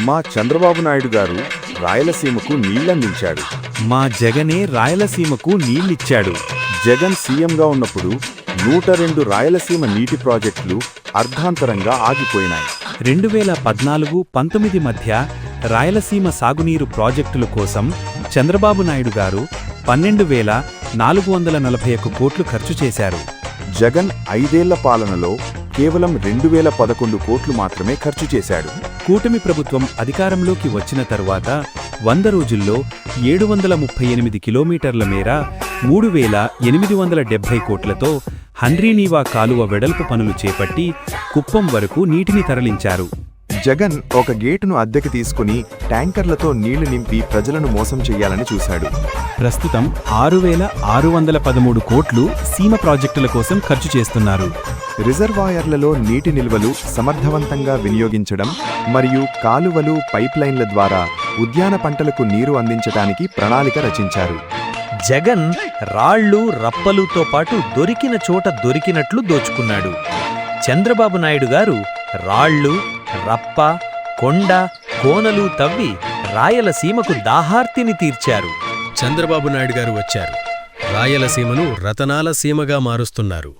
మా చంద్రబాబు నాయుడు గారు రాయలసీమకు నీళ్లందించాడు. మా జగనే రాయలసీమకు నీళ్లిచ్చాడు. జగన్ సీఎంగా ఉన్నప్పుడు 102 రాయలసీమ నీటి ప్రాజెక్టులు అర్ధాంతరంగా ఆగిపోయినాయి. 2014-19 మధ్య రాయలసీమ సాగునీరు ప్రాజెక్టుల కోసం చంద్రబాబు నాయుడు గారు 12,441 కోట్లు ఖర్చు చేశారు. జగన్ 5 ఏళ్ల పాలనలో కేవలం 2011 కోట్లు మాత్రమే ఖర్చు చేశాడు. కూటమి ప్రభుత్వం అధికారంలోకి వచ్చిన తరువాత 100 రోజుల్లో 738 కిలోమీటర్ల మేర 3,870 కోట్లతో హంద్రీనీవా కాలువ వెడల్పు పనులు చేపట్టి కుప్పం వరకు నీటిని తరలించారు. జగన్ ఒక గేటును అద్దెకి తీసుకుని ట్యాంకర్లతో నీళ్లు నింపి ప్రజలను మోసం చెయ్యాలని చూశాడు. ప్రస్తుతం 6,613 కోట్లు సీమ ప్రాజెక్టుల కోసం ఖర్చు చేస్తున్నారు. రిజర్వాయర్లలో నీటి నిల్వలు సమర్థవంతంగా వినియోగించడం మరియు కాలువలు పైప్లైన్ల ద్వారా ఉద్యాన పంటలకు నీరు అందించడానికి ప్రణాళిక రచించారు. జగన్ రాళ్ళు రప్పలుతో పాటు దొరికిన చోట దొరికినట్లు దోచుకున్నాడు. చంద్రబాబు నాయుడు గారు రాళ్ళు, రప్ప, కొండ, కోనలు తవ్వి రాయలసీమకు దాహార్తిని తీర్చారు. చంద్రబాబు నాయుడు గారు వచ్చారు. రాయలసీమను రతనాల సీమగా మారుస్తున్నారు.